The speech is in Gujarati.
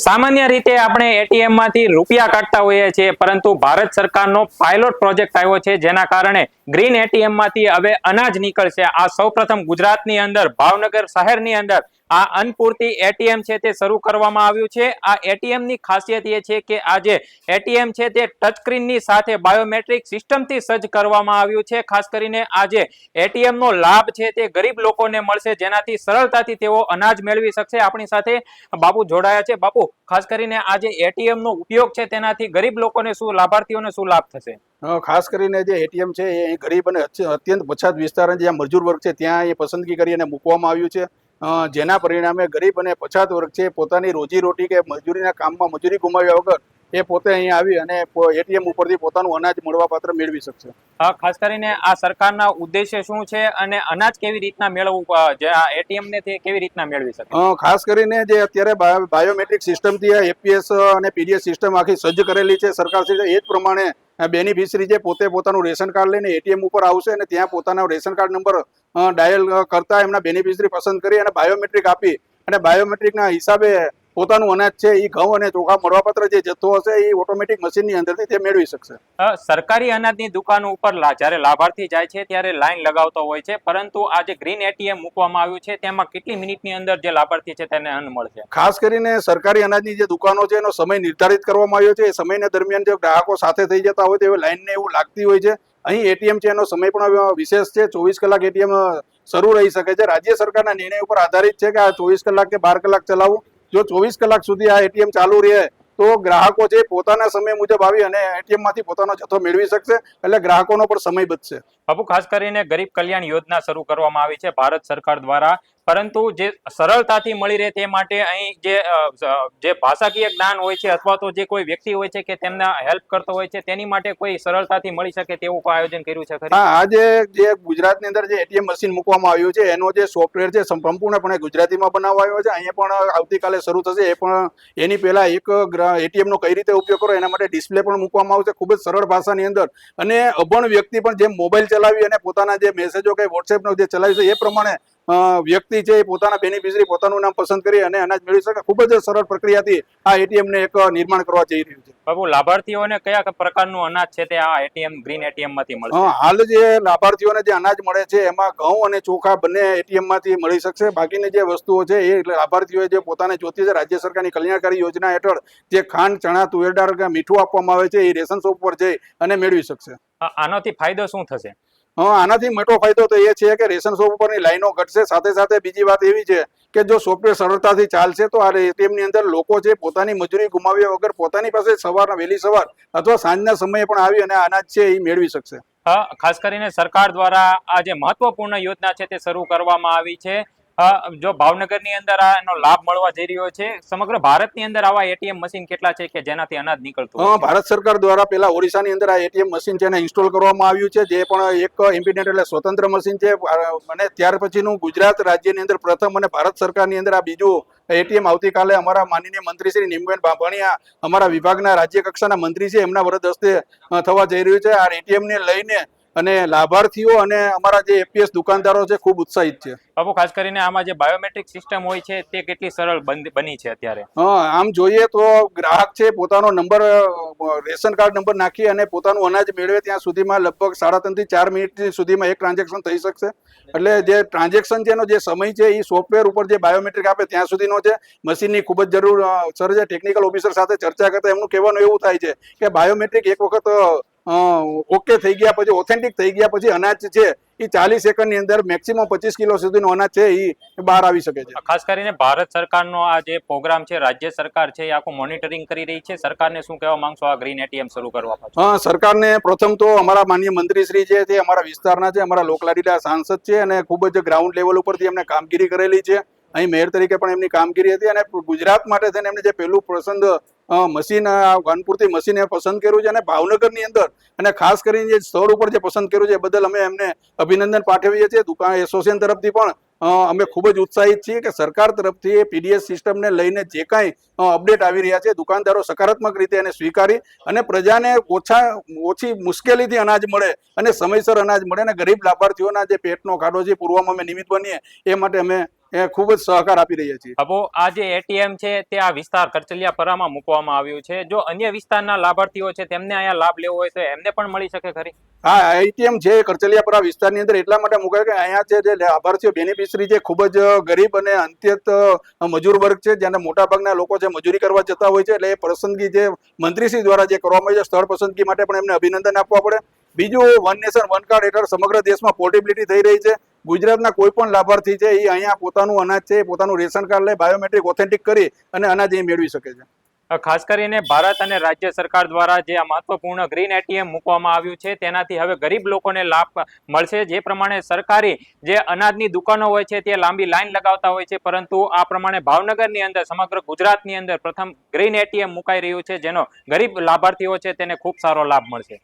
સામાન્ય રીતે આપણે એટીએમ માંથી રૂપિયા કાઢતા હોઈએ છીએ, પરંતુ ભારત સરકારનો પાયલોટ પ્રોજેક્ટ આવ્યો છે, જેના કારણે ગ્રીન એટીએમ માંથી હવે અનાજ નીકળશે. આ સૌપ્રથમ ગુજરાતની અંદર ભાવનગર શહેરની અંદર આ અન્નપૂર્તિ એટીએમ છે તે શરૂ કરવામાં આવ્યું છે. આ એટીએમ ની ખાસિયત એ છે કે આ જે એટીએમ છે તે ટચ સ્ક્રીન ની સાથે બાયોમેટ્રિક સિસ્ટમથી સજ્જ કરવામાં આવ્યું છે. ખાસ કરીને આ જે એટીએમ નો લાભ છે તે ગરીબ લોકોને મળશે, જેનાથી સરળતાથી તેઓ અનાજ મેળવી શકશે. આપણી સાથે બાપુ જોડાયા છે. બાપુ, ખાસ કરીને આ જે એટીએમ નો ઉપયોગ છે તેનાથી ગરીબ લોકોને શું, લાભાર્થીઓને શું લાભ થશે? ખાસ કરીને જે એટીએમ છે એ ગરીબ અને અત્યંત પછાત વિસ્તાર જ્યાં મજૂર વર્ગ છે ત્યાં એ પસંદગી કરી અને મૂકવામાં આવ્યું છે, જેના પરિણામે ગરીબ અને પછાત વર્ગ છે પોતાની રોજીરોટી કે મજૂરીના કામમાં મજૂરી ગુમાવ્યા વગર એ પોતે અહીંયા આવી અને એટીએમ ઉપરથી પોતાનું અનાજ મળવાપાત્ર મેળવી શકશે. ખાસ કરીને આ સરકારના ઉદ્દેશ્ય શું છે અને અનાજ કેવી રીતના મેળવવું, જે આ એટીએમ ને તે કેવી રીતના મેળવી શકે? ખાસ કરીને જે અત્યારે બાયોમેટ્રિક સિસ્ટમથી એપીએસ અને પીડીએસ સિસ્ટમ આખી સજ્જ કરેલી છે સરકાર છે, એ જ પ્રમાણે બેનિફિશરી છે પોતે પોતાનું રેશન કાર્ડ લઈને એટીએમ ઉપર આવશે અને ત્યાં પોતાના રેશન કાર્ડ નંબર ડાયલ કરતા એમના બેનિફિશરી પસંદ કરી અને બાયોમેટ્રિક આપી અને બાયોમેટ્રિકના હિસાબે પોતાનું અનાજ છે એ ઘઉં અને ચોખા મળવાપાત્ર જે જથ્થો હશે એ ઓટોમેટિક મશીનની અંદરથી તે મેળવી શકશે. સરકારી અનાજની દુકાનો ઉપર જ્યારે લાભાર્થી જાય છે ત્યારે લાઈન લગાવતો હોય છે, પરંતુ આ જે ગ્રીન એટીએમ મૂકવામાં આવ્યું છે તેમાં કેટલી મિનિટની અંદર જે લાભાર્થી છે તેને અન્ન મળશે? ખાસ કરીને સરકારી અનાજની જે દુકાનો છે એનો સમય નિર્ધારિત કરવામાં આવ્યો છે. એ સમયના દરમિયાન જો ગ્રાહકો સાથે થઈ જતા હોય તો એ લાઈનને એવું લાગતી હોય છે. અહીં એટીએમ છે એનો સમય પણ વિશેષ છે, 24 કલાક એટીએમ શરૂ રહી શકે છે. રાજ્ય સરકારના નિર્ણય ઉપર આધારિત છે કે આ 24 કલાક કે 12 કલાક ચલાવવું. જો 24 કલાક સુધી આ એટીએમ ચાલુ રહે તો ગ્રાહકો છે પોતાના સમય મુજબ આવી અને એટીએમ માંથી પોતાનો જથ્થો મેળવી શકશે, એટલે ગ્રાહકોનો પણ સમય બચશે. બાપુ, ખાસ કરીને ગરીબ કલ્યાણ યોજના શરૂ કરવામાં આવી છે ભારત સરકાર દ્વારા, પરંતુ જે સરળતાથી મળી રહે તે માટે અહીં જે ભાષાકીય જ્ઞાન હોય છે અથવા તો જે કોઈ વ્યક્તિ હોય છે કે તેમના હેલ્પ કરતો હોય છે તેની માટે કોઈ સરળતાથી મળી શકે તેવું કોઈ આયોજન કર્યું છે ખરી? હા, આજે જે ગુજરાતની અંદર જે એટીએમ મશીન મૂકવામાં આવ્યું છે એનો જે સોફ્ટવેર છે સંપૂર્ણપણે ગુજરાતીમાં બનાવવામાં આવ્યો છે. અહીંયા પણ આવતીકાલે શરૂ થશે. એ પણ એની પહેલા એક એટીએમ નો કઈ રીતે ઉપયોગ કરો એના માટે ડિસ્પ્લે પણ મૂકવામાં આવશે ખૂબ જ સરળ ભાષાની અંદર, અને અભણ વ્યક્તિ પણ જે મોબાઈલ ચલાવી અને પોતાના જે મેસેજો કે વોટ્સએપનો જે ચલાવી છે એ પ્રમાણે વ્યક્તિ છે એ પોતાના બેનિફિશરી પોતાનું નામ પસંદ કરી અને અનાજ મેળવી શકે. ખૂબ જ સરળ પ્રક્રિયાથી આ એટીએમ ને એક નિર્માણ કરવા જઈ રહ્યું છે. બાબુ, લાભાર્થીઓને કયા પ્રકારનું અનાજ છે તે આ એટીએમ ગ્રીન એટીએમ માંથી મળશે? હાલ જે લાભાર્થીઓને જે અનાજ મળે છે એમાં ઘઉં અને ચોખા બંને એટીએમ માંથી મળી શકશે. બાકીની જે વસ્તુઓ છે એ લાભાર્થીઓએ જે પોતાને જોતી છે રાજ્ય સરકારની કલ્યાણકારી યોજના હેઠળ જે ખાંડ, ચણા, તુવેર દાળ કે મીઠું આપવામાં આવે છે એ રેશન શોપ પર જઈ અને મેળવી શકશે. આનાથી ફાયદો શું થશે? આનાથી મોટો ફાયદો તો એ છે કે રેશન શોપ ઉપરની લાઈનો ઘટશે. સાથે સાથે બીજી વાત એવી છે કે જો સોફ્ટવેર સરળતાથી ચાલશે તો આ એટીએમ ની અંદર લોકો છે પોતાની મજૂરી ગુમાવ્યા વગર પોતાની પાસે સવારના વહેલી સવાર અથવા સાંજના સમયે પણ આવી અને અનાજ છે એ મેળવી શકશે. ખાસ કરીને સરકાર દ્વારા આ જે મહત્વપૂર્ણ યોજના છે તે શરૂ કરવામાં આવી છે. જો ભાવનગરની અંદર આનો લાભ મળવા જઈ રહ્યો છે, સમગ્ર ભારતની અંદર આવા એટીએમ મશીન કેટલા છે કે જેનાથી અનાજ નીકળતું? ભારત સરકાર દ્વારા પેલા ઓડિશાની અંદર આ એટીએમ મશીન છે એને ઇન્સ્ટોલ કરવામાં આવ્યું છે, જે પણ એક ઇમ્પિડેન્ટ એટલે સ્વતંત્ર મશીન છે. અને ત્યાર પછીનું ગુજરાત રાજ્યની અંદર પ્રથમ અને ભારત સરકારની અંદર આ બીજું એટીએમ આવતીકાલે અમારા માનનીય મંત્રી શ્રી નિમબેન બાંભણિયા, અમારા વિભાગના રાજ્ય કક્ષાના મંત્રી છે, એમના વરદ હસ્તે થવા જઈ રહ્યું છે. આ એટીએમ ને લઈને અને લાભાર્થીઓ અને અમારા જે એપીએસ દુકાનદારો છે ખૂબ ઉત્સાહિત છે. બાપુ, ખાસ કરીને આમાં જે બાયોમેટ્રિક સિસ્ટમ હોય છે તે કેટલી સરળ બની છે અત્યારે? આમ જોઈએ તો ગ્રાહક છે પોતાનો નંબર રેશન કાર્ડ નંબર નાખી અને પોતાનું અનાજ મેળવે ત્યાં સુધીમાં લગભગ 3.5 થી 4 મિનિટ સુધીમાં એક ટ્રાન્ઝેક્શન થઈ શકશે. એટલે જે ટ્રાન્ઝેક્શન છે એનો જે સમય છે એ સોફ્ટવેર ઉપર જે બાયોમેટ્રિક આપે ત્યાં સુધીનો છે. મશીનની ખૂબ જ જરૂર સર છે. ટેકનિકલ ઓફિસર સાથે ચર્ચા કરતા એમનું કહેવાનું એવું થાય છે કે બાયોમેટ્રિક એક વખત ઓકે થઈ ગયા પછી, ઓથેન્ટિક થઈ ગયા પછી અનાજ છે એ 40 સેકન્ડની અંદર મેક્સિમમ 25 કિલો સુધીનો અનાજ છે એ બહાર આવી શકે છે. ખાસ કરીને ભારત સરકારનો આ જે પ્રોગ્રામ છે, રાજ્ય સરકાર છે એ આખું મોનિટરિંગ કરી રહી છે. સરકારને શું કહેવા માંગશો આ ગ્રીન એટીએમ શરૂ કરવા પાછળ? સરકારને પ્રથમ તો અમારા માનનીય મંત્રી શ્રી છે તે અમારા વિસ્તારના છે, અમારા લોકલાડીલા સાંસદ છે અને ખૂબ જ ગ્રાઉન્ડ લેવલ ઉપરથી એમને કામગીરી કરેલી છે. અહીં મેયર તરીકે પણ એમની કામગીરી હતી અને ગુજરાત માટે થઈને એમને જે પહેલું પસંદ મશીન અન્નપૂર્તિ મશીન એ પસંદ કર્યું છે અને ભાવનગરની અંદર અને ખાસ કરીને જે સ્થળ ઉપર જે પસંદ કર્યું છે એ બદલ અમે એમને અભિનંદન પાઠવીએ છીએ. દુકાન એસોસિએશન તરફથી પણ અમે ખૂબ જ ઉત્સાહિત છીએ કે સરકાર તરફથી પીડીએસ સિસ્ટમને લઈને જે કાંઈ અપડેટ આવી રહ્યા છે દુકાનદારો સકારાત્મક રીતે એને સ્વીકારી અને પ્રજાને ઓછી મુશ્કેલીથી અનાજ મળે અને સમયસર અનાજ મળે અને ગરીબ લાભાર્થીઓના જે પેટનો ખાડો છે પૂરવામાં અમે નિમિત્ત બનીએ એ માટે અમે એ ખૂબ જ સહકાર આપી રહ્યા છીએ. હવે આ જે એટીએમ છે તે આ વિસ્તાર કરચલિયાપરામાં મૂકવામાં આવ્યું છે. જો અન્ય વિસ્તારના લાભાર્થીઓ છે તેમને અહીંયા લાભ લેવો હોય તો એમને પણ મળી શકે ખરી? હા, એટીએમ છે કરચલિયાપરા વિસ્તારની અંદર એટલા માટે મુકાય કે અહીંયા છે જે લાભાર્થીઓ બેનિફિશરી છે ખૂબ જ ગરીબ અને અંત્યત મજૂર વર્ગ છે, જેને મોટાભાગના લોકો જે મજૂરી કરવા જતા હોય છે, એટલે એ પસંદગી જે મંત્રીશ્રી દ્વારા જે કરવામાં આવે છે સ્થળ પસંદગી માટે પણ એમને અભિનંદન આપવા પડે. બીજું, વન નેશન વન કાર્ડ હેઠળ સમગ્ર દેશમાં પોર્ટેબિલિટી થઈ રહી છે. ગુજરાતના કોઈ પણ લાભાર્થી છે એ અહીંયા પોતાનું અનાજ છે, પોતાનું રેશન કાર્ડ લઈ બાયોમેટ્રિક ઓથેન્ટિક કરી અને અનાજ અહીં મેળવી શકે છે. ખાસ કરીને ભારત અને રાજ્ય સરકાર દ્વારા જે આ મહત્વપૂર્ણ ગ્રીન એટીએમ મૂકવામાં આવ્યું છે તેનાથી હવે ગરીબ લોકોને લાભ મળશે. જે પ્રમાણે સરકારી જે અનાજની દુકાનો હોય છે તે લાંબી લાઈન લગાવતા હોય છે, પરંતુ આ પ્રમાણે ભાવનગરની અંદર સમગ્ર ગુજરાતની અંદર પ્રથમ ગ્રીન એટીએમ મુકાઈ રહ્યું છે, જેનો ગરીબ લાભાર્થીઓ છે તેને ખૂબ સારો લાભ મળશે.